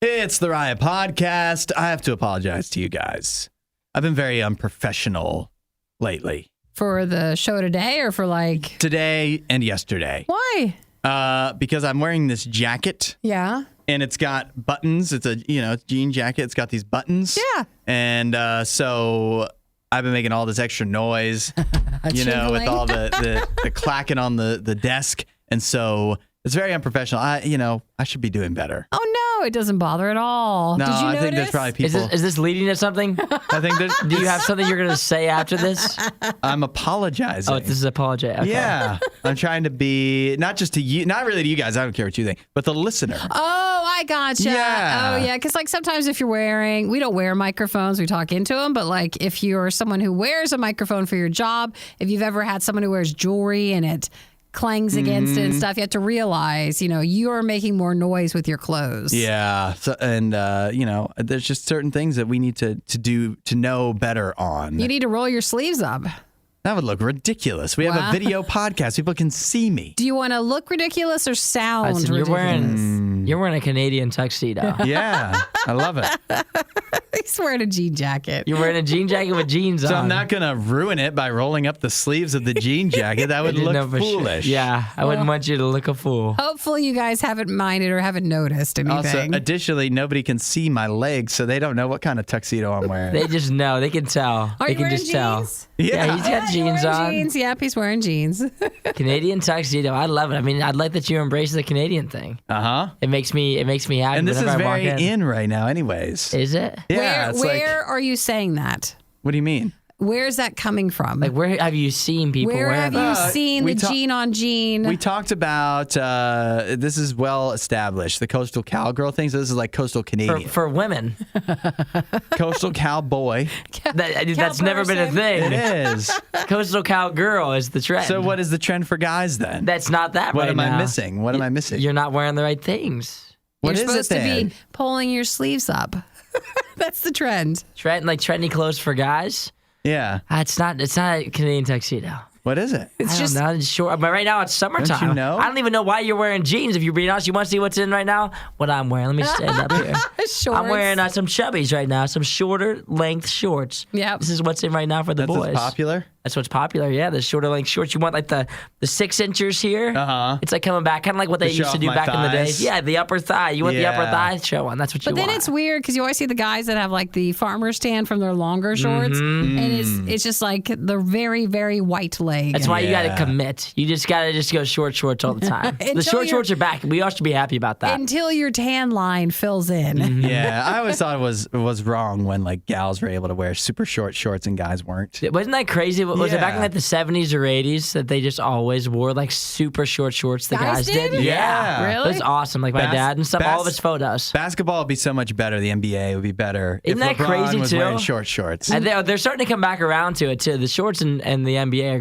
It's the RIOT Podcast. I have to apologize to you guys. I've been very unprofessional lately. For the show today or for like... Today and yesterday. Why? Because I'm wearing this jacket. Yeah. And it's got buttons. It's a jean jacket. It's got these buttons. Yeah. And so I've been making all this extra noise, with all the clacking on the desk. And so it's very unprofessional. I should be doing better. Oh, no, it doesn't bother at all. No, Did you I notice? think there's probably people. Is this leading to something? I think there's. Do you have something you're going to say after this? I'm apologizing. Oh, this is apology. Okay. Yeah. I'm trying to be, not just to you, not really to you guys, I don't care what you think, but the listener. Oh, I gotcha. Yeah. Oh, yeah. Because like sometimes if you're we don't wear microphones, we talk into them. But like if you're someone who wears a microphone for your job, if you've ever had someone who wears jewelry and it clangs against it and stuff, you have to realize, you're making more noise with your clothes. Yeah. So, and, there's just certain things that we need to do to know better on. You need to roll your sleeves up. That would look ridiculous. We have a video podcast. People can see me. Do you want to look ridiculous or sound Listen, ridiculous? You're wearing a Canadian tuxedo. Yeah. I love it. He's wearing a jean jacket. You're wearing a jean jacket with jeans on. So I'm not going to ruin it by rolling up the sleeves of the jean jacket. That would look foolish. Sure. Yeah. I wouldn't want you to look a fool. Hopefully you guys haven't minded or haven't noticed anything. Also, additionally, nobody can see my legs, so they don't know what kind of tuxedo I'm wearing. They just know. They can tell. Are they you can wearing just jeans? tell. Yeah, he's got jeans on. Jeans. Yep, he's wearing jeans. Canadian tuxedo. I love it. I mean, I'd like that you embrace the Canadian thing. Uh-huh. It makes me happy. And this is whenever I very walk in right now anyways. Is it? Yeah. Where are you saying that? What do you mean? Where's that coming from? Like, where have you seen people Where wear have that? you seen the jean on jean? We talked about, this is well established, the coastal cowgirl thing. So this is like coastal Canadian. For women. Coastal cowboy. That's never been a thing. It is. Coastal cowgirl is the trend. So what is the trend for guys then? That's not that What right am now. I missing? What am I missing? You're not wearing the right things. What You're is it supposed to then? be pulling your sleeves up. That's the trend. Trendy clothes for guys. Yeah. It's not a Canadian tuxedo. What is it? It's I just don't know. It's short. But right now it's summertime. Don't you know? I don't even know why you're wearing jeans. If you're being honest, you want to see what's in right now? What I'm wearing. Let me stand up here. shorts. I'm wearing some chubbies right now. Some shorter length shorts. Yep. This is what's in right now for the That's boys. popular? That's what's popular. Yeah, the shorter length shorts. You want like the 6 inchers here. Uh-huh. It's like coming back, kind of like what they To show used to off do my back in the day. thighs. Yeah, the upper thigh. You want the upper Yeah. thigh showing. That's what you But want. then it's weird because you always see the guys that have like the farmer's tan from their longer shorts, and it's just like the very, very white leg. That's why you got to Yeah. commit. You just got to go shorts all the time. The Until short you're- shorts are back. We all should be happy about that. until your tan line fills in. Yeah. I always thought it was wrong when like gals were able to wear super short shorts and guys weren't. Wasn't that crazy? Was it back in Yeah. like the 70s or 80s that they just always wore like super short shorts? The Guys guys did? Yeah. Really? It was awesome. Like my dad and stuff, all of his photos. Basketball would be so much better. The NBA would be better. Isn't if that LeBron crazy, was too? wearing short shorts. And they're starting to come back around to it too. The shorts and the NBA are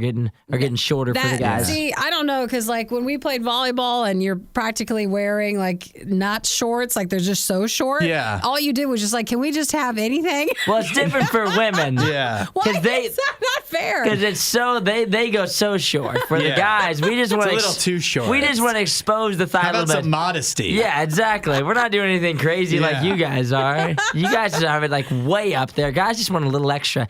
getting shorter for the guys. See, I don't know because like when we played volleyball and you're practically wearing like not shorts, like they're just so short. Yeah. All you did was just like, can we just have anything? Well, it's different for women. Yeah. Why Because is that not fair? Because it's so they go so short. For the Yeah. guys, we just want a little too short. We just want to expose the thigh How a about little bit. some modesty? Yeah, exactly. We're not doing anything crazy like Yeah. you guys are. You guys have it like way up there. Guys just want a little extra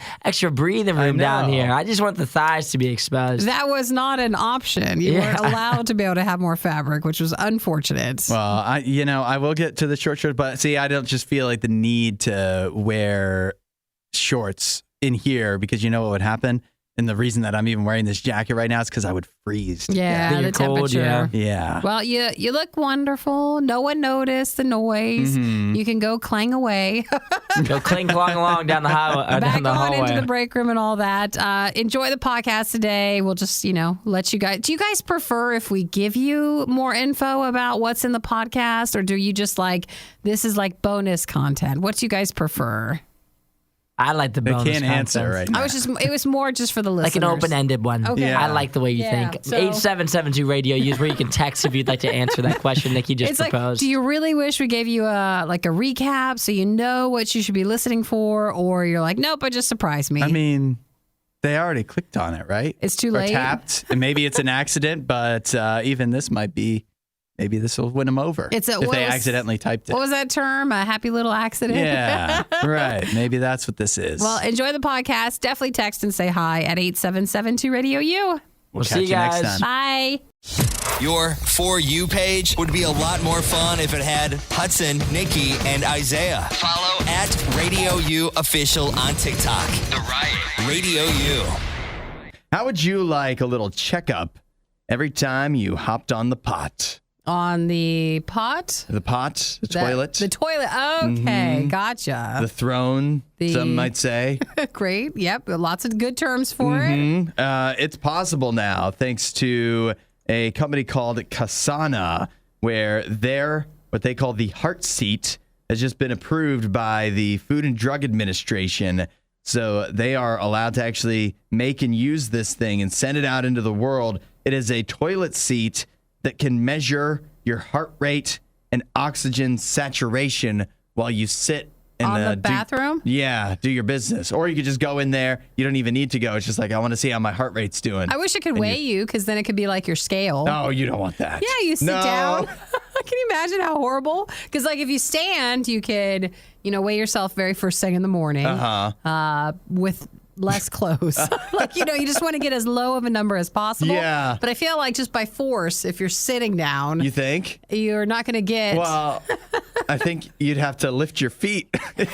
breathing room down know. here. I just want the thighs to be exposed. That was not an option. You Yeah. weren't allowed to be able to have more fabric, which was unfortunate. Well, I will get to the short shorts, but see, I don't just feel like the need to wear shorts in here because you know what would happen? And the reason that I'm even wearing this jacket right now is because I would freeze. Yeah, Think the you're cold, temperature. Yeah. Well, you look wonderful. No one noticed the noise. You can go clang away. Go cling clong along down the highway. Back Down the on hallway. into the break room and all that. Enjoy the podcast today. We'll just, let you guys. Do you guys prefer if we give you more info about what's in the podcast, or do you just like this is like bonus content? What do you guys prefer? I like the They bonus can't answer content. right now. It was more just for the Like listeners. an open-ended one. Okay. Yeah. I like the way you Yeah, think. so- 8772 RadioU is where you can text if you'd like to answer that question Nikki just It's like, proposed. do you really wish we gave you a recap so you know what you should be listening for, or you're like, nope, it just surprised me. I mean, they already clicked on it, right? It's too Or late. tapped. And maybe it's an accident, but even this might be maybe this will win them over if they accidentally typed it. What was that term? A happy little accident? Yeah, right. Maybe that's what this is. Well, enjoy the podcast. Definitely text and say hi at 877-2-RADIO-U. We'll see catch you next guys. time. Bye. Your For You page would be a lot more fun if it had Hudson, Nikki, and Isaiah. Follow at RadioU Official on TikTok. The Riot. RadioU. How would you like a little checkup every time you hopped on the pot? On the pot? The pot, the toilet, The toilet. Okay, gotcha. the throne, some might say. Great. Yep. Lots of good terms for it. It's possible now thanks to a company called Kasana, where what they call the heart seat has just been approved by the Food and Drug Administration. So they are allowed to actually make and use this thing and send it out into the world. It is a toilet seat that can measure your heart rate and oxygen saturation while you sit in the bathroom? Do your business. Or you could just go in there. You don't even need to go. It's just like, I want to see how my heart rate's doing. I wish it could weigh you because then it could be like your scale. Oh, you don't want that. Yeah, you sit down. Can you imagine how horrible? Because like if you stand, you could, weigh yourself very first thing in the morning with less clothes. You just want to get as low of a number as possible. Yeah. But I feel like just by force, if you're sitting down, You think? you're not going to get. Well, I think you'd have to lift your feet to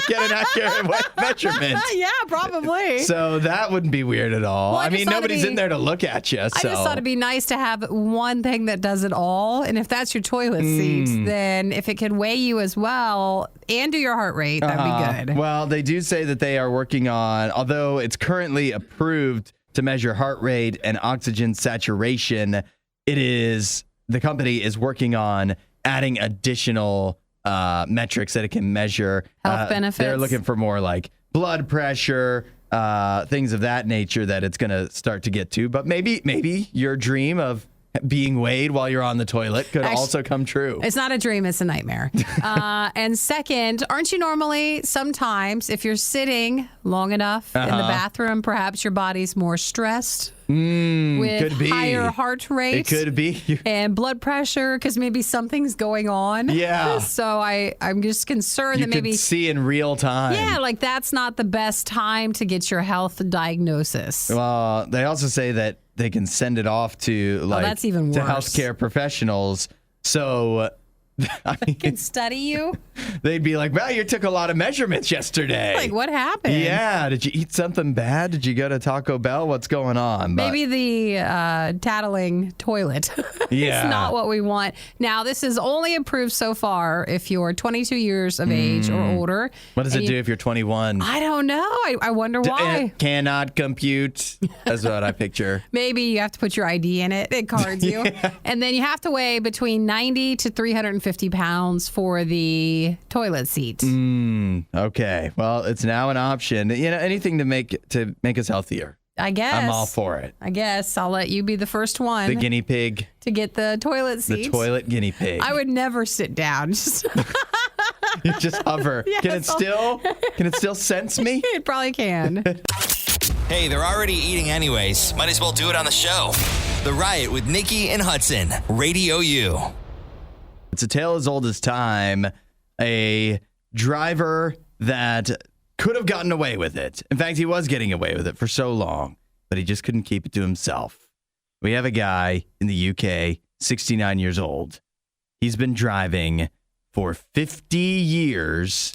get an accurate measurement. Yeah, probably. So that wouldn't be weird at all. Well, I I mean, just thought nobody's it'd in be- there to look at you. So. I just thought it'd be nice to have one thing that does it all. And if that's your toilet seat, then if it can weigh you as well and do your heart rate, that'd be good. Well, they do say that they are working on, although it's currently approved to measure heart rate and oxygen saturation, the company is working on adding additional metrics that it can measure. Health benefits. They're looking for more like blood pressure, things of that nature that it's going to start to get to. But maybe your dream of being weighed while you're on the toilet could also come true. It's not a dream, it's a nightmare. And second, aren't you normally sometimes, if you're sitting long enough in the bathroom, perhaps your body's more stressed with could be. higher heart rate? It could be. And blood pressure, because maybe something's going on. Yeah. So I'm just concerned You that maybe. could see in real time. Yeah, like that's not the best time to get your health diagnosis. Well, they also say that they can send it off to that's even to worse. healthcare professionals. So Can study you? they'd be like, "Well, you took a lot of measurements yesterday. Like, what happened? Yeah, did you eat something bad? Did you go to Taco Bell? What's going on?" But, Maybe the tattling toilet. Yeah. It's not what we want. Now, this is only approved so far if you're 22 years of age or older. what does and it do if you're 21? I don't know. I wonder why. Cannot compute. That's what I picture. Maybe you have to put your ID in it. It cards you. And then you have to weigh between 90 to 350 pounds for the toilet seat. Okay. Well, it's now an option. Anything to make us healthier. I guess. I'm all for it. I guess I'll let you be the first one The guinea pig, to get the toilet seat. the toilet guinea pig. I would never sit down. You just hover. Can it still sense me? It probably can. Hey, they're already eating anyways. Might as well do it on the show. The Riot with Nikki and Hudson. RadioU. It's a tale as old as time. A driver that could have gotten away with it. In fact, he was getting away with it for so long, but he just couldn't keep it to himself. We have a guy in the UK, 69 years old. He's been driving for 50 years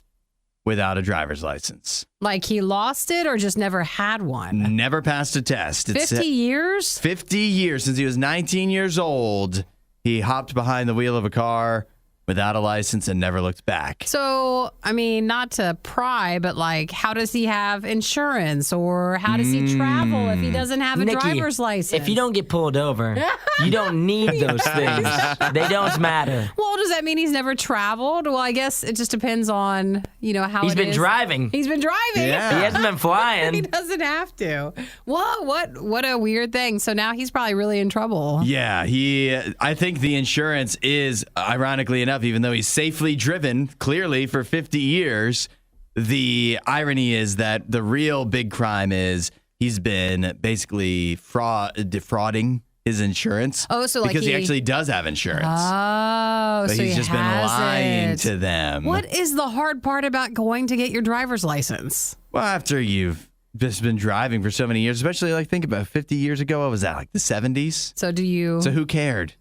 without a driver's license. Like he lost it or just never had one? Never passed a test. 50 years? 50 years since he was 19 years old. He hopped behind the wheel of a car without a license and never looked back. So, I mean, not to pry, but like, how does he have insurance or how does he travel if he doesn't have a Nikki, driver's license? If you don't get pulled over, you don't need those things. They don't matter. Well, does that mean he's never traveled? Well, I guess it just depends on, how He's it been is. driving. He's been driving. Yeah. He hasn't been He flying. doesn't have to. What a weird thing. So now he's probably really in trouble. Yeah, I think the insurance is, ironically enough, even though he's safely driven, clearly, for 50 years, the irony is that the real big crime is he's been basically defrauding his insurance. Oh, so like because he actually does have insurance. Oh, but so he's he just been has lying it. to them. What is the hard part about going to get your driver's license? Well, after you've just been driving for so many years, especially like think about 50 years ago, what was that, like the 70s? So do you? So who cared?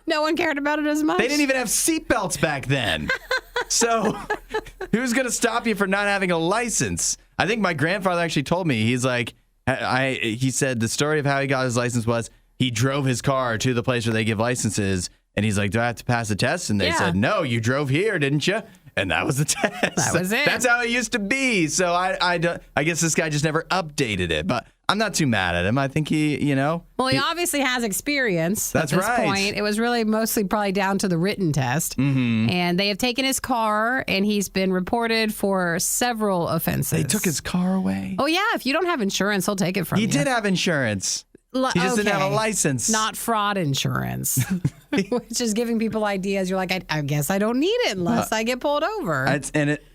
No one cared about it as much. They didn't even have seatbelts back then. So who's going to stop you for not having a license? I think my grandfather actually told me, he's like, he said the story of how he got his license was he drove his car to the place where they give licenses. And he's like, do I have to pass the test? And they said, no, you drove here, didn't you? And that was the test. That was it. That's how it used to be. So I guess this guy just never updated it. But I'm not too mad at him. I think he. Well, he obviously has experience That's at this right. point. It was really mostly probably down to the written test. Mm-hmm. And they have taken his car, and he's been reported for several offenses. They took his car away. Oh, yeah. If you don't have insurance, he'll take it from you. He did have insurance. He just didn't have a license. Not fraud insurance, which is giving people ideas. You're like, I guess I don't need it unless I get pulled over.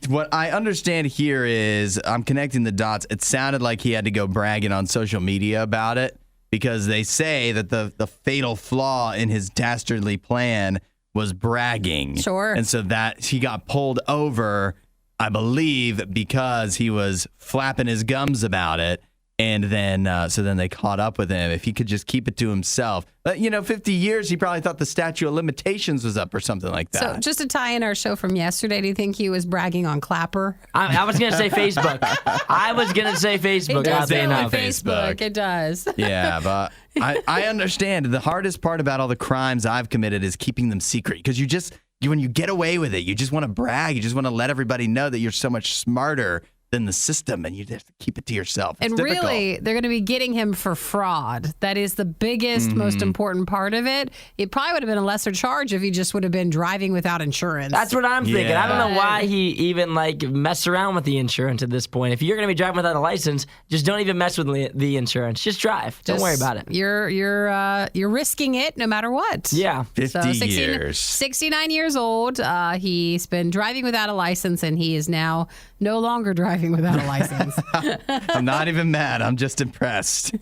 What I understand here is, I'm connecting the dots. It sounded like he had to go bragging on social media about it because they say that the fatal flaw in his dastardly plan was bragging. Sure. And so that he got pulled over, I believe, because he was flapping his gums about it. And then, so then they caught up with him. If he could just keep it to himself. 50 years, he probably thought the statute of limitations was up or something like that. So just to tie in our show from yesterday, do you think he was bragging on Clapper? I was going to say Facebook. I was going to say Facebook. It does oddly go enough. on Facebook. It does. Yeah, but I understand. The hardest part about all the crimes I've committed is keeping them secret. Because when you get away with it, you just want to brag. You just want to let everybody know that you're so much smarter than the system, and you have to keep it to yourself. It's difficult. Really, they're going to be getting him for fraud. That is the biggest, most important part of it. It probably would have been a lesser charge if he just would have been driving without insurance. That's what I'm thinking. Yeah. I don't know why he even messed around with the insurance at this point. If you're going to be driving without a license, just don't even mess with the insurance. Just drive. Don't worry about it. You're risking it no matter what. Yeah. 50 years. 69 years old. He's been driving without a license, and he is now no longer driving without a license. I'm not even mad. I'm just impressed. You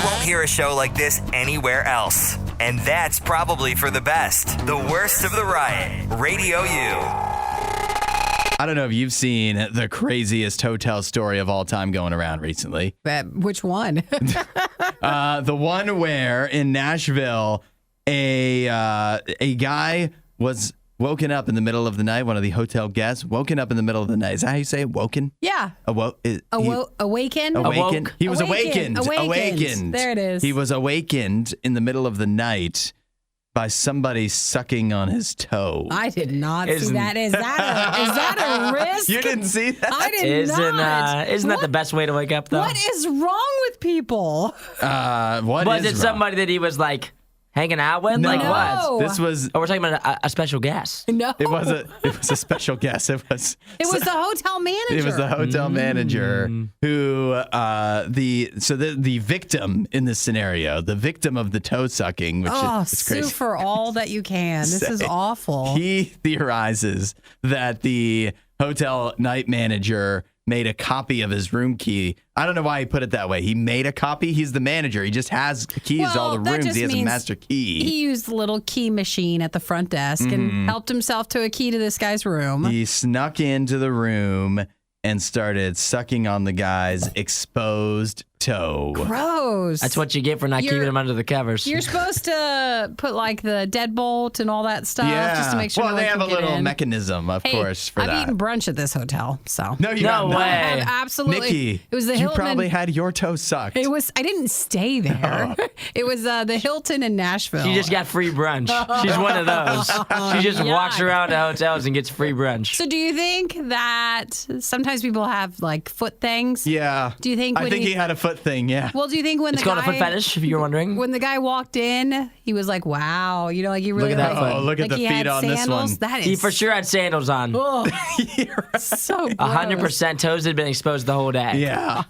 won't hear a show like this anywhere else. And that's probably for the best. The worst of the riot. Radio U. I don't know if you've seen the craziest hotel story of all time going around recently. Which one? The one where in Nashville, a guy was woken up in the middle of the night. One of the hotel guests woken up in the middle of the night. Is that how you say it? Woken? Yeah. Awakened. Awakened. He was awakened. There it is. He was awakened in the middle of the night by somebody sucking on his toe. I did not see that. Is that a risk? You didn't see that? I did not. Isn't that the best way to wake up, though? What is wrong with people? Was it somebody that he was hanging out with? No. Like what? This was. Oh, we're talking about a special guest. No. It was a special guest. It was the hotel manager. It was the hotel manager who the victim in this scenario, the victim of the toe sucking, which is crazy. Sue for all that you can. This is awful. He theorizes that the hotel night manager made a copy of his room key. I don't know why he put it that way. He made a copy. He's the manager. He just has keys to all the rooms. He has a master key. He used the little key machine at the front desk and helped himself to a key to this guy's room. He snuck into the room and started sucking on the guy's exposed toe. Gross. That's what you get for not keeping him under the covers. You're supposed to put the deadbolt and all that stuff just to make sure. Well, they have a little mechanism, of course, for that. I've eaten brunch at this hotel, so no, no way. I have absolutely. Nikki, it was the you Hilton. probably had your toe sucked. It was. I didn't stay there. It was the Hilton in Nashville. She just got free brunch. She's one of those. She just walks around to hotels and gets free brunch. So do you think that sometimes people have foot things? Yeah. Do you think? I think he had a foot thing. Yeah. Well, do you think when it's called a foot fetish, if you're wondering? When the guy walked in, he was like, "Wow, you really look at that foot. Oh, look at the feet on sandals? this one. That is. He for sure had sandals on. Oh, Right. so 100% toes had been exposed the whole day. Yeah.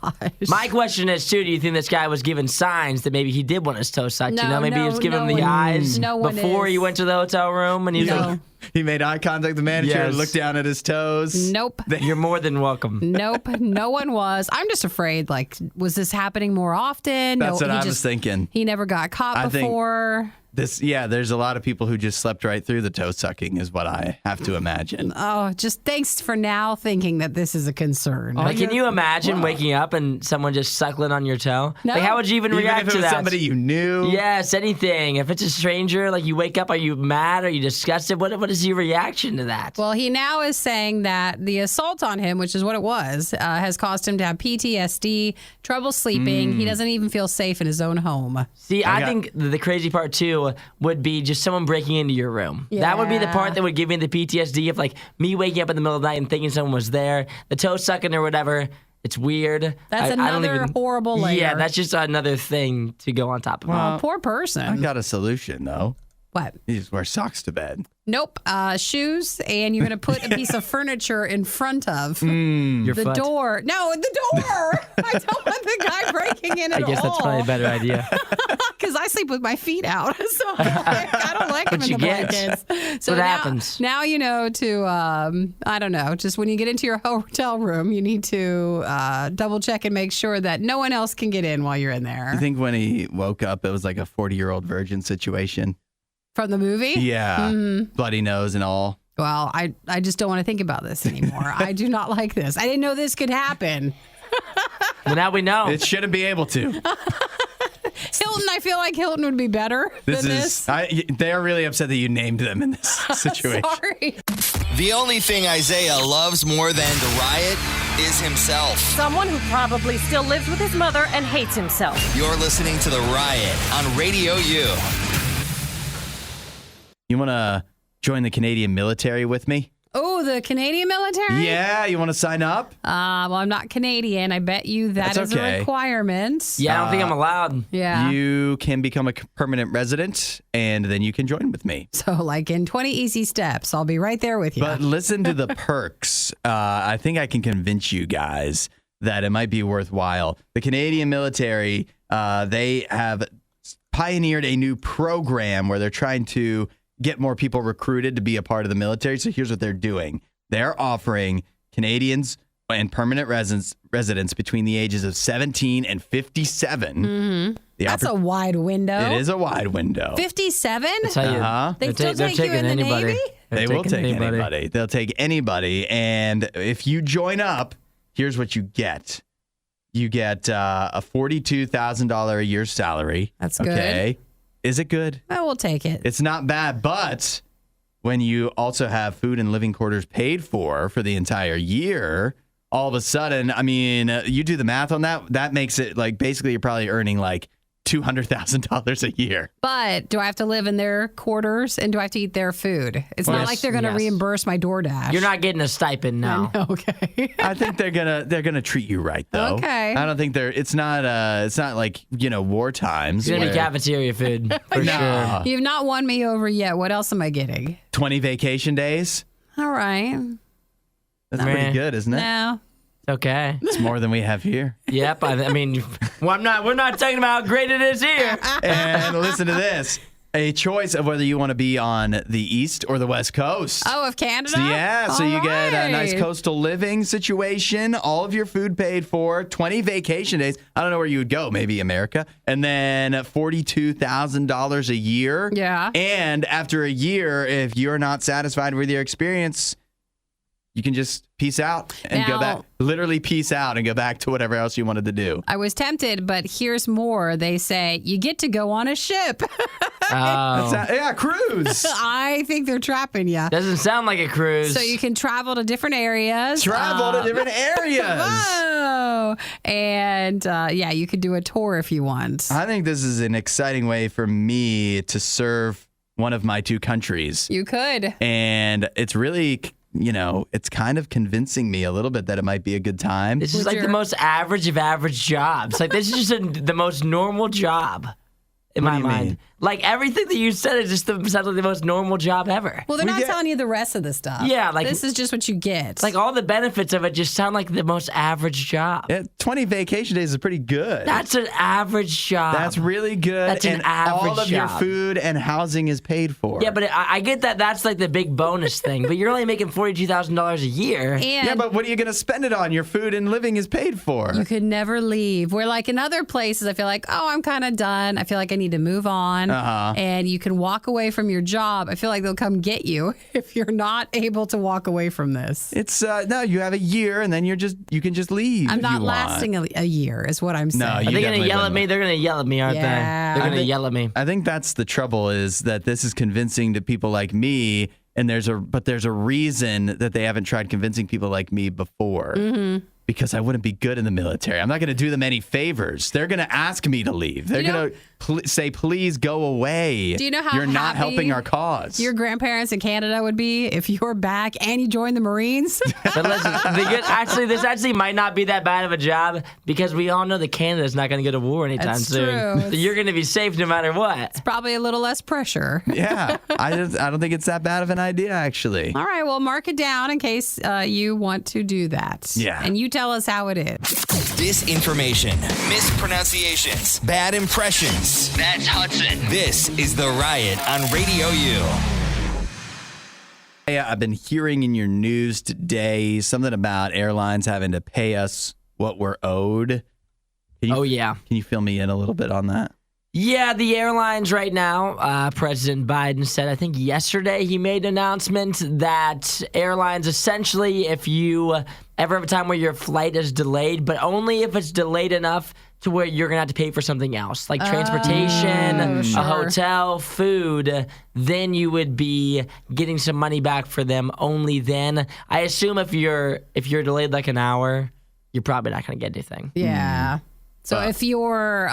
My question is, too, do you think this guy was given signs that maybe he did want his toes sucked? No, maybe he was giving him the one- eyes no one before is. he went to the hotel room and he was like, He made eye contact with the manager Yes. and looked down at his toes. Nope. You're more than welcome. Nope. No one was. I'm just afraid, like, was this happening more often? That's what he I was thinking. He never got caught I think- before. There's a lot of people who just slept right through the toe sucking is what I have to imagine. Oh, just thanks for now thinking that this is a concern. Like, can you imagine waking up and someone just suckling on your toe? No. Like, how would you even Even react if it to was that? somebody you knew. Yes, anything. If it's a stranger, like you wake up, are you mad? Are you disgusted? What is your reaction to that? Well, he now is saying that the assault on him, which is what it was, has caused him to have PTSD, trouble sleeping. He doesn't even feel safe in his own home. See, I think the crazy part too would be just someone breaking into your room. That would be the Yeah. part that would give me the PTSD of like me waking up in the middle of the night and thinking someone was there, the toe sucking or whatever. It's weird. That's I don't another horrible layer. Yeah, that's just another thing to go on top of. Oh, poor person. I got a solution, though. What? You just wear socks to bed. Nope. Shoes, and you're going to put a piece of furniture in front of Your the foot. door. No, the door. I don't want the guy breaking in at all. I guess that's probably a better idea. Because I sleep with my feet out. So I don't like them in you the get. blankets. So What now, happens? Now you know to, I don't know, just when you get into your hotel room, you need to double check and make sure that no one else can get in while you're in there. I think when he woke up, it was like a 40-year-old virgin situation. From the movie? Yeah. Bloody nose and all. Well, I just don't want to think about this anymore. I do not like this. I didn't know this could happen. Well, now we know. It shouldn't be able to. Hilton, I feel like Hilton would be better than this. They're really upset that you named them in this situation. Sorry. The only thing Isaiah loves more than the riot is himself. Someone who probably still lives with his mother and hates himself. You're listening to The Riot on Radio U. You want to join the Canadian military with me? Oh, the Canadian military? Yeah, you want to sign up? Well, I'm not Canadian. I bet you that That's is okay. a requirement. Yeah, I don't think I'm allowed. Yeah. You can become a permanent resident, and then you can join with me. So, like in 20 easy steps, I'll be right there with you. But listen to the perks. I think I can convince you guys that it might be worthwhile. The Canadian military, they have pioneered a new program where they're trying to get more people recruited to be a part of the military. So here's what they're doing. They're offering Canadians and permanent residents between the ages of 17 and 57. That's a wide window. It is a wide window. 57? Tell you, They they're still take you in the anybody. Navy? They will take anybody. They'll take anybody. And if you join up, here's what you get. You get a $42,000 a year salary. That's good. Okay. Is it good? I will take it. It's not bad, but when you also have food and living quarters paid for the entire year, all of a sudden, I mean, you do the math on that, that makes it like basically you're probably earning like $200,000 a year. But do I have to live in their quarters and do I have to eat their food? It's not Yes, like they're going to yes. reimburse my DoorDash. You're not getting a stipend now. Okay. I think they're gonna treat you right though. Okay. I don't think it's not like, war times. It's gonna be where cafeteria food for sure. You've not won me over yet. What else am I getting? 20 vacation days. All right. That's Meh. pretty good, isn't it? No. Okay. It's more than we have here. Yep. I mean, well, we're not talking about how great it is here. And listen to this. A choice of whether you want to be on the East or the West Coast. Oh, of Canada? Yeah, so All you get a nice right. coastal living situation, all of your food paid for, 20 vacation days. I don't know where you would go, maybe America. And then $42,000 a year. Yeah. And after a year, if you're not satisfied with your experience, you can just peace out and go Now- back. Literally peace out and go back to whatever else you wanted to do. I was tempted, but here's more. They say you get to go on a ship. Oh, Yeah, cruise. I think they're trapping you. doesn't sound like a cruise. So you can travel to different areas. Travel to different areas. Oh, and yeah, you could do a tour if you want. I think this is an exciting way for me to serve one of my two countries. You could. And it's really, it's kind of convincing me a little bit that it might be a good time. This is Would like your- the most average of average jobs. Like this is just the most normal job in What my do you mind. mean? Like, everything that you said is just sounds like the most normal job ever. Well, they're not telling you the rest of the stuff. Yeah, like this is just what you get. Like, all the benefits of it just sound like the most average job. Yeah, 20 vacation days is pretty good. That's an average job. That's really good. That's an and average all of job. your food and housing is paid for. Yeah, but I get that. That's like the big bonus thing. But you're only making $42,000 a year. and yeah, but what are you going to spend it on? Your food and living is paid for. you could never leave. Where like in other places, I feel like, oh, I'm kind of done. I feel like I need to move on. And you can walk away from your job. I feel like they'll come get you if you're not able to walk away from this. It's no, you have a year and then you can just leave. I'm if not you want. lasting a year, is what I'm saying. No, Are you they going to definitely yell at wouldn't. me? They're going to yell at me, aren't Yeah. they? They're going to yell at me. I think that's the trouble is that this is convincing to people like me, and there's a reason that they haven't tried convincing people like me before. Mm-hmm. Because I wouldn't be good in the military. I'm not going to do them any favors. They're going to ask me to leave. They're going to say, please go away. Do you know how you're not happy helping our cause? your grandparents in Canada would be if you're back and you join the Marines? But listen, this actually might not be that bad of a job because we all know that Canada's not going to go to war anytime That's soon. true. So you're going to be safe no matter what. Probably a little less pressure. Yeah, I don't think it's that bad of an idea, actually. All right, well, mark it down in case you want to do that. Yeah. And you tell us how it is. Disinformation, mispronunciations, bad impressions. That's Hudson. This is The Riot on Radio U. Hey, I've been hearing in your news today something about airlines having to pay us what we're owed. Can you fill me in a little bit on that? Yeah, the airlines right now, President Biden said, I think yesterday he made an announcement that airlines essentially, if you ever have a time where your flight is delayed, but only if it's delayed enough to where you're going to have to pay for something else, like transportation, sure. a hotel, food, then you would be getting some money back for them only then. I assume if you're delayed like an hour, you're probably not going to get anything. Yeah. So if your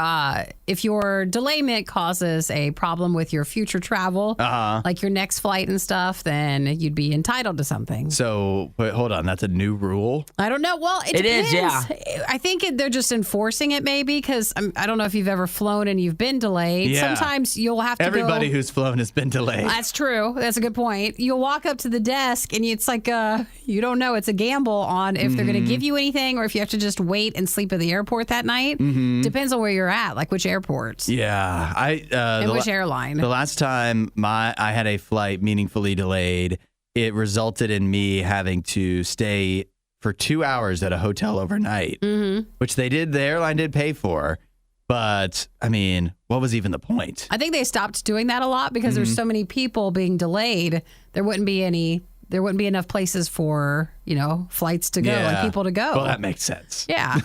delayment causes a problem with your future travel, like your next flight and stuff, then you'd be entitled to something. So, wait, hold on. That's a new rule? I don't know. Well, it is, depends. I think they're just enforcing it maybe because I don't know if you've ever flown and you've been delayed. Yeah. Sometimes you'll have to Everybody go. who's flown has been delayed. That's true. That's a good point. You'll walk up to the desk and it's like you don't know. It's a gamble on if they're going to give you anything or if you have to just wait and sleep at the airport that night. Depends on where you're at, like which airports Yeah, and which airline. The last time I had a flight meaningfully delayed, it resulted in me having to stay for 2 hours at a hotel overnight, which the airline did pay for. But I mean, what was even the point? I think they stopped doing that a lot because there's so many people being delayed. There wouldn't be enough places for, flights to go and people to go. Well, that makes sense. Yeah.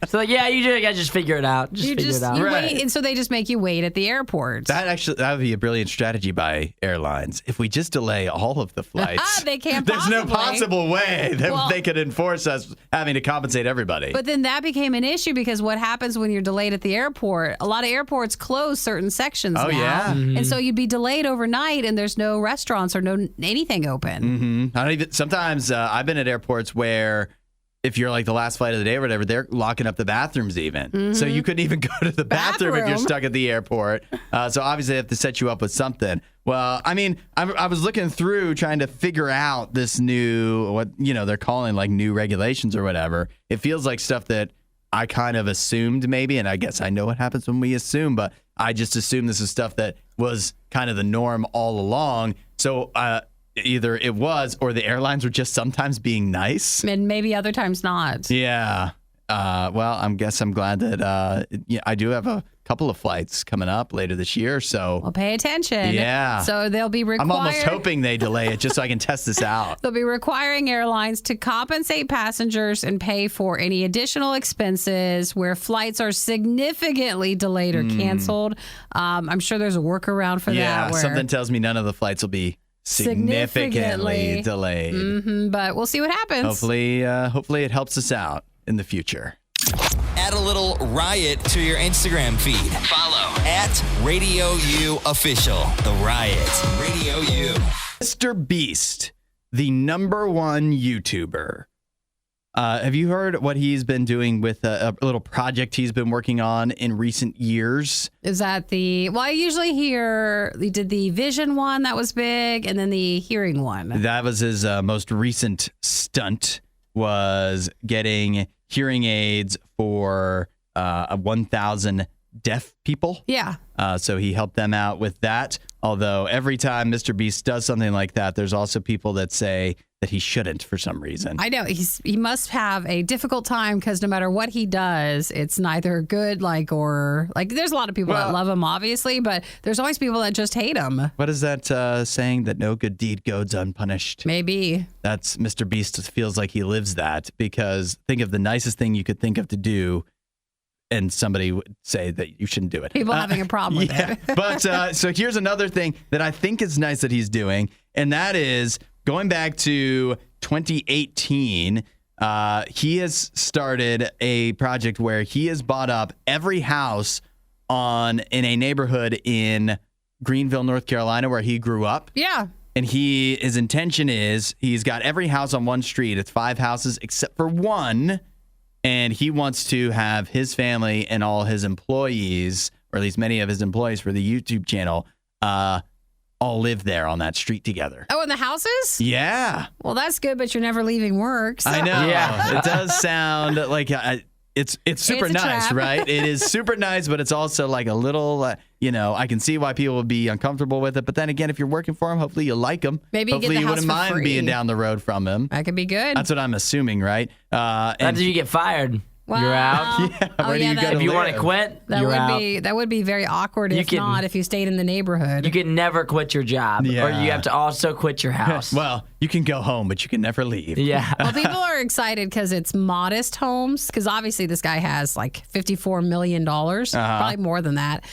So you gotta just figure it out. You Right. wait, and so they just make you wait at the airport. That would be a brilliant strategy by airlines. If we just delay all of the flights, They can't there's no possibly. possible way that Well- they could enforce us having to compensate everybody. But then that became an issue because what happens when you're delayed at the airport? A lot of airports close certain sections now. yeah? And so you'd be delayed overnight and there's no restaurants or no anything open. I don't even. Sometimes I've been at airports where if you're like the last flight of the day or whatever, they're locking up the bathrooms even. So you couldn't even go to the bathroom if you're Bathroom. stuck at the airport. So obviously they have to set you up with something. Well, I mean, I was looking through trying to figure out this new, what they're calling like new regulations or whatever. It feels like stuff that I kind of assumed maybe, and I guess I know what happens when we assume, but I just assumed this is stuff that was kind of the norm all along. So either it was or the airlines were just sometimes being nice. And maybe other times not. Yeah. Well, I'm glad that I do have a couple of flights coming up later this year. So Well, pay attention. Yeah. So they'll be required. I'm almost hoping they delay it just so I can test this out. They'll be requiring airlines to compensate passengers and pay for any additional expenses where flights are significantly delayed or canceled. I'm sure there's a workaround for Yeah. that. Where, Something tells me none of the flights will be significantly delayed. But we'll see what happens. Hopefully it helps us out in the future. Add a little Riot to your Instagram feed. Follow @RadioU Official. The Riot. Radio U. Mr. Beast, the #1 YouTuber, Have you heard what he's been doing with a little project he's been working on in recent years? Is that I usually hear he did the vision one that was big and then the hearing one. That was his most recent stunt, was getting hearing aids for 1,000 deaf people. Yeah. So he helped them out with that. Although every time Mr. Beast does something like that, there's also people that say that he shouldn't for some reason. I know he must have a difficult time because no matter what he does, it's neither good or there's a lot of people that love him, obviously, but there's always people that just hate him. What is that saying, that no good deed goes unpunished? Maybe. That's Mr. Beast feels like he lives that, because think of the nicest thing you could think of to do, and somebody would say that you shouldn't do it. People having a problem with it. But so here's another thing that I think is nice that he's doing, and that is going back to 2018. He has started a project where he has bought up every house in a neighborhood in Greenville, North Carolina, where he grew up. Yeah. And his intention is he's got every house on one street. It's 5 houses except for one. And he wants to have his family and all his employees, or at least many of his employees for the YouTube channel, all live there on that street together. Oh, in the houses? Yeah. Well, that's good, but you're never leaving work. So. I know. Yeah. It does sound like it's super It's a nice, trap. right? It is super nice, but it's also like a little, I can see why people would be uncomfortable with it. But then again, if you're working for him, hopefully you like him. Maybe you get hopefully the you house wouldn't for mind free. being down the road from him. That could be good. That's what I'm assuming, right? That's And if you get fired. Wow. You're out. where do you go that- to If you want to live? quit, That you're would out. that would be very awkward if you stayed in the neighborhood. You can never quit your job, or Yeah. you have to also quit your house. Well, you can go home, but you can never leave. Yeah. Well, people are excited because it's modest homes. Because obviously, this guy has like $54 million, probably more than that.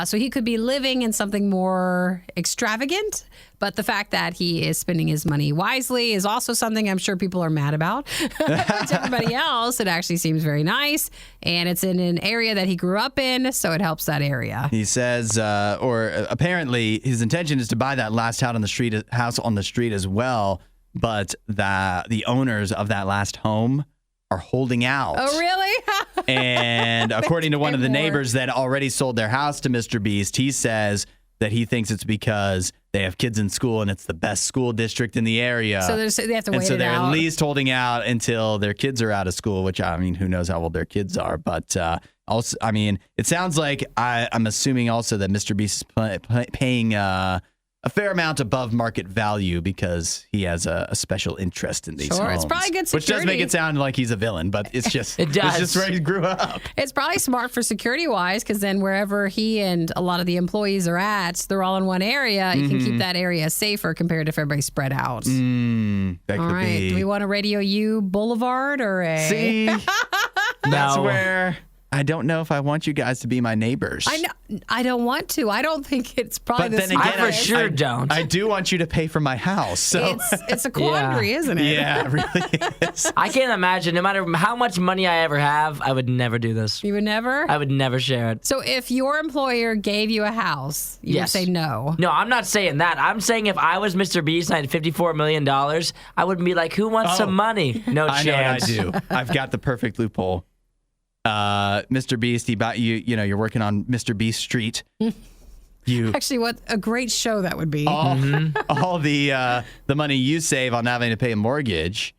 So he could be living in something more extravagant. But the fact that he is spending his money wisely is also something I'm sure people are mad about. To everybody else, it actually seems very nice. And it's in an area that he grew up in, so it helps that area. He says, apparently his intention is to buy that last house on the street as well, but the owners of that last home are holding out. Oh, really? And according to one of the more. neighbors that already sold their house to Mr. Beast, he says that he thinks it's because they have kids in school and it's the best school district in the area. So they have to wait and so it they're out. at least holding out until their kids are out of school, which, I mean, who knows how old their kids are. But also, I mean, it sounds like I'm assuming also that Mr. Beast is paying a fair amount above market value because he has a special interest in these Sure, homes. it's probably good Which does make security. it sound like he's a villain, but it's just, It does. It's just where he grew up. It's probably smart for security wise because then wherever he and a lot of the employees are at, they're all in one area. You can keep that area safer compared to if everybody's spread out. That All could right. be. Do we want a Radio U Boulevard or a? See, that's No. where I don't know if I want you guys to be my neighbors. I know. I don't want to. I don't think it's probably But the then again, smartest. I for sure don't. I do want you to pay for my house. So It's a quandary, isn't it? yeah, it really is. I can't imagine, no matter how much money I ever have, I would never do this. You would never. I would never share it. So if your employer gave you a house, you Yes. would say no. No, I'm not saying that. I'm saying if I was Mr. Beast and I had $54 million, I wouldn't be like, who wants some money? No I know what I chance. do. I've got the perfect loophole. Mr. Beast, he bought you. You know, you're working on Mr. Beast Street. You Actually, what a great show that would be. all the money you save on not having to pay a mortgage,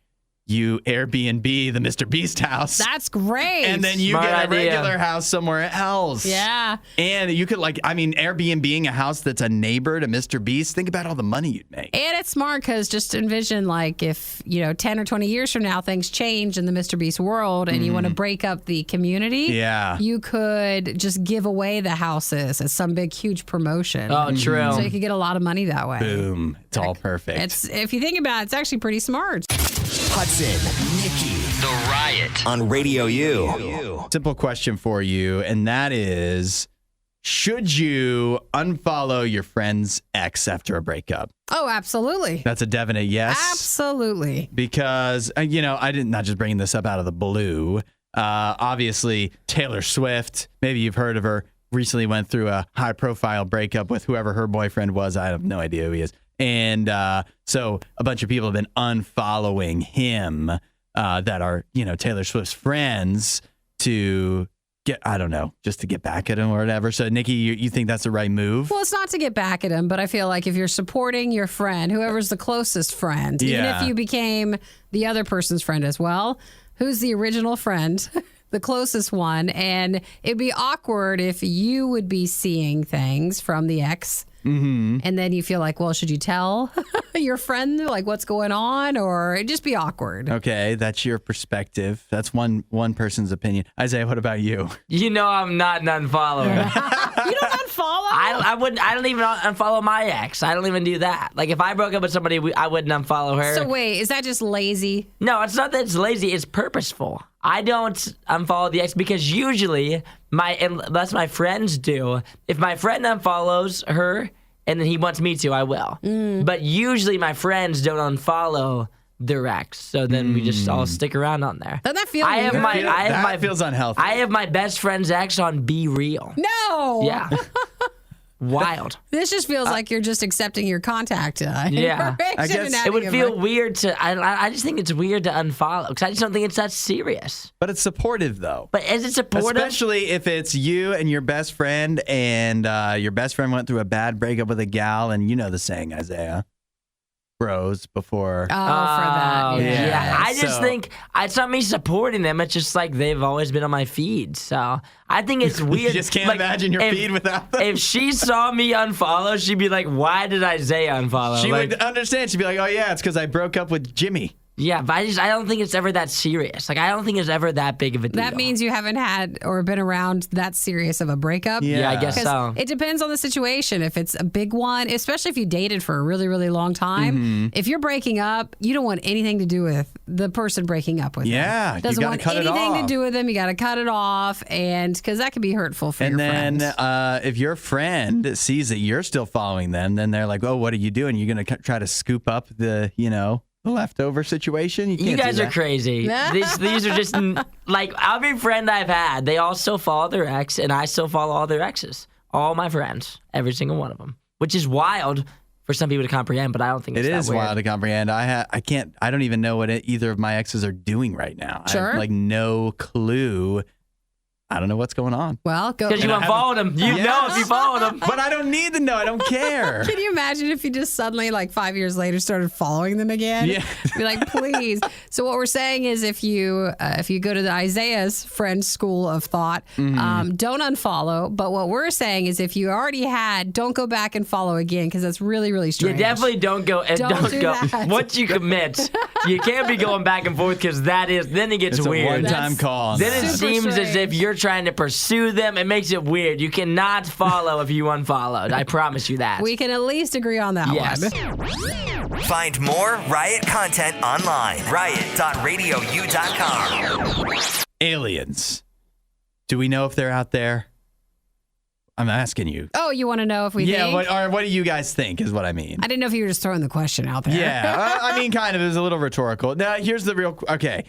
you Airbnb the Mr. Beast house. That's great. and then you Smart get a idea. regular house somewhere else. Yeah. And you could Airbnb a house that's a neighbor to Mr. Beast. Think about all the money you'd make. And it's smart because just envision like if, 10 or 20 years from now, things change in the Mr. Beast world and you want to break up the community. Yeah. You could just give away the houses as some big, huge promotion. Oh, true. So you could get a lot of money that way. Boom. It's all perfect. It's if you think about it, it's actually pretty smart. Hudson, Nikki, The Riot on Radio U. Simple question for you, and that is, should you unfollow your friend's ex after a breakup? Oh, absolutely. That's a definite yes. Absolutely. Because, I did not just bring this up out of the blue. Obviously, Taylor Swift, maybe you've heard of her, recently went through a high-profile breakup with whoever her boyfriend was. I have no idea who he is. And so a bunch of people have been unfollowing him. that are, Taylor Swift's friends to just to get back at him or whatever. So, Nikki, you think that's the right move? Well, it's not to get back at him, but I feel like if you're supporting your friend, whoever's the closest friend, even if you became the other person's friend as well, who's the original friend, the closest one, and it'd be awkward if you would be seeing things from the ex. Mm-hmm. And then you feel like, well, should you tell your friend like what's going on, or it'd just be awkward? Okay, that's your perspective. That's one person's opinion. Isaiah, what about you? I'm not an unfollower. You don't unfollow? I don't even unfollow my ex. I don't even do that. Like if I broke up with somebody, I wouldn't unfollow her. So wait, is that just lazy? No, it's not that it's lazy. It's purposeful. I don't unfollow the ex because usually unless my friends do, if my friend unfollows her and then he wants me to, I will. But usually my friends don't unfollow their ex, so then we just all stick around on there. Doesn't that feel weird? That feels unhealthy. I have my best friend's ex on Be Real. No. Yeah. Wild. This just feels like you're just accepting your contact yeah. I guess it would feel weird to. I just think it's weird to unfollow because I just don't think it's that serious. But it's supportive, though. But is it supportive? Especially if it's you and your best friend, and your best friend went through a bad breakup with a gal, and you know the saying, Isaiah. Bros before. Oh, for that. Yeah. I just think it's not me supporting them. It's just like they've always been on my feed. So I think it's weird. You just can't imagine your feed without them. If she saw me unfollow, she'd be like, why did Isaiah unfollow? She would understand. She'd be like, oh, yeah, it's because I broke up with Jimmy. Yeah, but I don't think it's ever that serious. Like, I don't think it's ever that big of a deal. That means you haven't had or been around that serious of a breakup? Yeah, I guess so. It depends on the situation. If it's a big one, especially if you dated for a really, really long time, if you're breaking up, you don't want anything to do with the person breaking up with them. Yeah, doesn't you want cut anything it off. to do with them. You got to cut it off, and because that can be hurtful for your friends. And then if your friend sees that you're still following them, then they're like, oh, what are you doing? You're going to try to scoop up the leftover situation? You guys are crazy. These are just, like, every friend I've had, they all still follow their ex, and I still follow all their exes. All my friends. Every single one of them. Which is wild for some people to comprehend, but I don't think it's that weird. It is wild to comprehend. I don't even know what either of my exes are doing right now. Sure. I have, no clue. I don't know what's going on. Well, go. Because you unfollowed them. You know if you followed them. But I don't need to know. I don't care. Can you imagine if you just suddenly, 5 years later, started following them again? Yeah. Be like, please. So what we're saying is, if you go to the Isaiah's friend school of thought, don't unfollow. But what we're saying is, if you already had, don't go back and follow again, because that's really, really strange. You definitely don't go. Don't do go. that. Once you commit, you can't be going back and forth because then it gets It's weird. a one-time call. Then it super seems as strange. if you're trying to pursue them. It makes it weird. You cannot follow if you unfollowed. I promise you that. We can at least agree on that Yes. one. Find more Riot content online. Riot.radiou.com. Aliens. Do we know if they're out there? I'm asking you. Oh, you want to know if we think? What do you guys think is what I mean. I didn't know if you were just throwing the question out there. Yeah, I mean, kind of. It was a little rhetorical. Now, here's the real... Okay,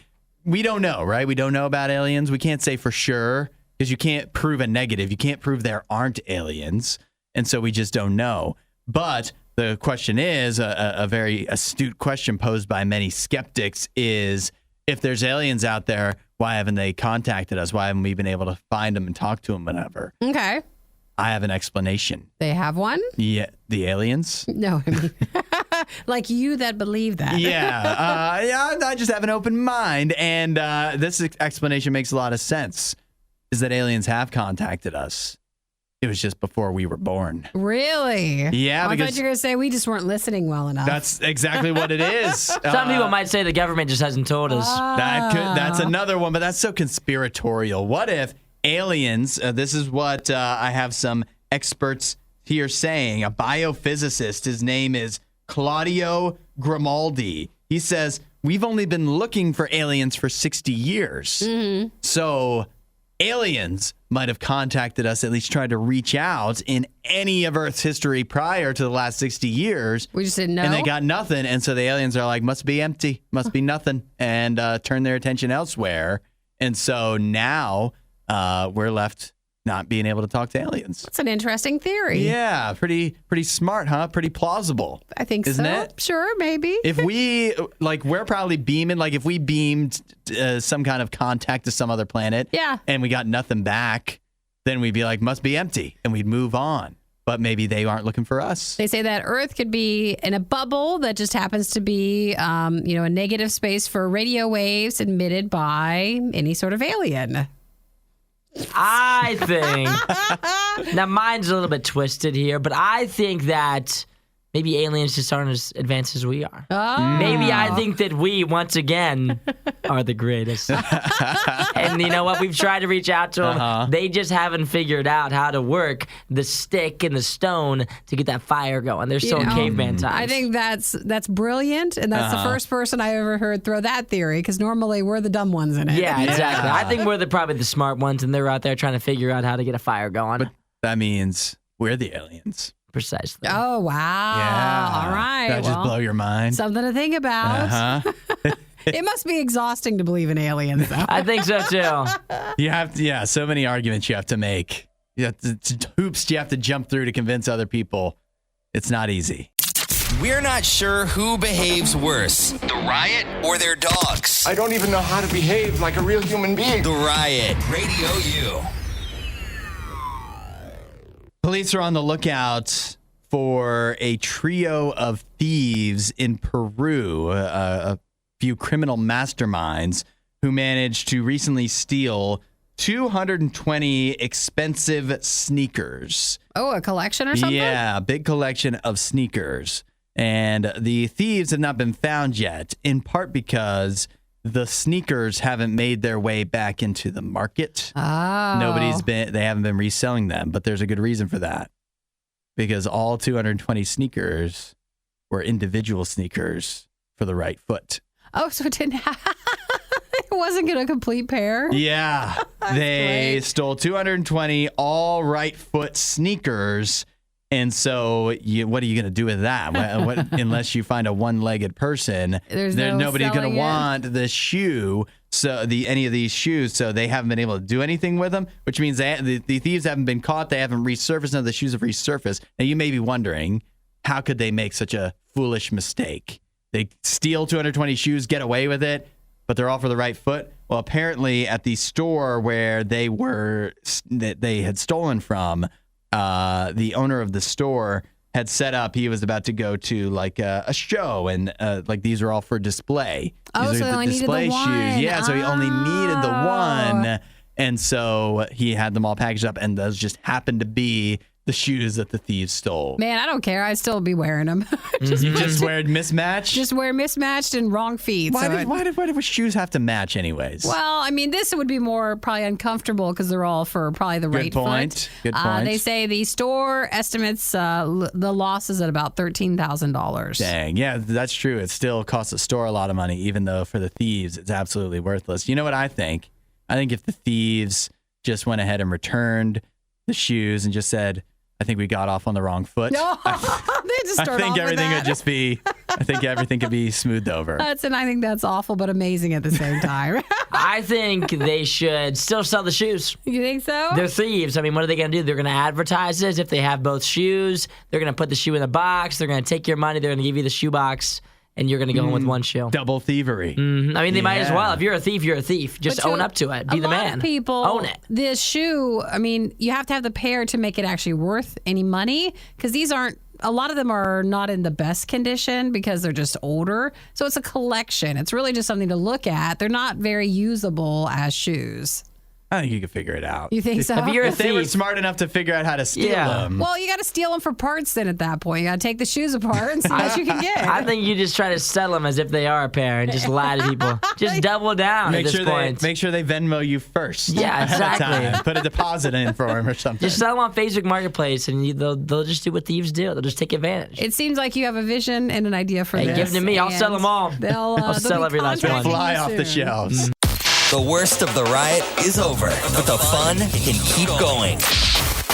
we don't know, right? We don't know about aliens. We can't say for sure because you can't prove a negative. You can't prove there aren't aliens, and so we just don't know. But the question is, a very astute question posed by many skeptics is, if there's aliens out there, why haven't they contacted us? Why haven't we been able to find them and talk to them whenever? Okay. I have an explanation. They have one? Yeah, the aliens? No, I mean, like you that believe that. Yeah, I just have an open mind, and this explanation makes a lot of sense, is that aliens have contacted us. It was just before we were born. Really? Yeah, I thought because you were going to say we just weren't listening well enough. that's exactly what it is. Some people might say the government just hasn't told us. That's another one, but that's so conspiratorial. What if aliens, this is what I have some experts here saying, a biophysicist, his name is Claudio Grimaldi. He says, we've only been looking for aliens for 60 years. Mm-hmm. So aliens might have contacted us, at least tried to reach out in any of Earth's history prior to the last 60 years. We just didn't know. And they got nothing. And so the aliens are like, must be empty, must be nothing, and turn their attention elsewhere. And so now we're left not being able to talk to aliens. That's an interesting theory. Yeah, pretty smart, huh? Pretty plausible. I think Isn't so. it? Sure, maybe. If we, we're probably beaming, if we beamed some kind of contact to some other planet and we got nothing back, then we'd be like, must be empty, and we'd move on. But maybe they aren't looking for us. They say that Earth could be in a bubble that just happens to be, a negative space for radio waves emitted by any sort of alien. I think, now mine's a little bit twisted here, but I think that maybe aliens just aren't as advanced as we are. Oh. Maybe I think that we, once again, are the greatest. And you know what? We've tried to reach out to them. They just haven't figured out how to work the stick and the stone to get that fire going. They're still in caveman times. I think that's brilliant, and that's the first person I ever heard throw that theory, because normally we're the dumb ones in it. Yeah, exactly. I think we're probably the smart ones, and they're out there trying to figure out how to get a fire going. But that means we're the aliens. Precisely. Oh, wow. Yeah. All right. That just blow your mind. Something to think about. It must be exhausting to believe in aliens, though. I think so, too. You have to, so many arguments you have to make. You have to, hoops you have to jump through to convince other people. It's not easy. We're not sure who behaves worse, the Riot or their dogs. I don't even know how to behave like a real human being. The Riot, Radio U. Police are on the lookout for a trio of thieves in Peru, a few criminal masterminds who managed to recently steal 220 expensive sneakers. Oh, a collection or something? Yeah, a big collection of sneakers. And the thieves have not been found yet, in part because the sneakers haven't made their way back into the market. Oh. They haven't been reselling them, but there's a good reason for that. Because all 220 sneakers were individual sneakers for the right foot. Oh, so it didn't it wasn't going to complete pair? Yeah. They stole 220 all right foot sneakers. And so what are you going to do with that? Unless you find a one-legged person, nobody's going to want the shoe, any of these shoes, so they haven't been able to do anything with them, which means the thieves haven't been caught. They haven't resurfaced. None of the shoes have resurfaced. Now, you may be wondering, how could they make such a foolish mistake? They steal 220 shoes, get away with it, but they're all for the right foot? Well, apparently at the store where they had stolen from, the owner of the store had set up, he was about to go to a show, and these are all for display. Oh, these so are they only needed display the one. shoes. Yeah, so he only needed the one. And so he had them all packaged up, and those just happened to be the shoes that the thieves stole. Man, I don't care. I'd still be wearing them. Just wear mismatched? Just wear mismatched and wrong feet. Why do shoes have to match anyways? Well, I mean, this would be more probably uncomfortable because they're all for probably the right foot. Good point. They say the store estimates the losses at about $13,000. Dang, yeah, that's true. It still costs the store a lot of money, even though for the thieves, it's absolutely worthless. You know what I think? I think if the thieves just went ahead and returned the shoes and just said, I think we got off on the wrong foot. No, they just I think everything would just be. I think everything could be smoothed over. I think that's awful, but amazing at the same time. I think they should still sell the shoes. You think so? They're thieves. I mean, what are they going to do? They're going to advertise it. If they have both shoes, they're going to put the shoe in the box. They're going to take your money. They're going to give you the shoe box. And you're going to go in with one shoe. Double thievery. Mm-hmm. I mean, they might as well. If you're a thief, you're a thief. Just own up to it. Be the man. A lot of people own it. This shoe, I mean, you have to have the pair to make it actually worth any money, because these aren't, a lot of them are not in the best condition because they're just older. So it's a collection. It's really just something to look at. They're not very usable as shoes. I think you could figure it out. You think so? If they were smart enough to figure out how to steal them. Well, you got to steal them for parts then at that point. You got to take the shoes apart and see what you can get. I think you just try to sell them as if they are a pair and just lie to people. Just double down at this point. Make sure they Venmo you first. Yeah, exactly. Put a deposit in for them or something. Just sell them on Facebook Marketplace, and they'll just do what thieves do. They'll just take advantage. It seems like you have a vision and an idea for this. Hey, give them to me. I'll sell them all. I'll sell every last one. Fly off the shelves. The worst of the riot is over, but the fun can keep going.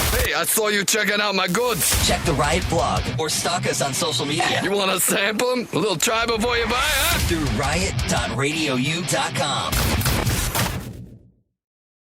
Hey, I saw you checking out my goods. Check the Riot blog or stalk us on social media. You want to sample them? A little try before you buy, huh? Through riot.radiou.com.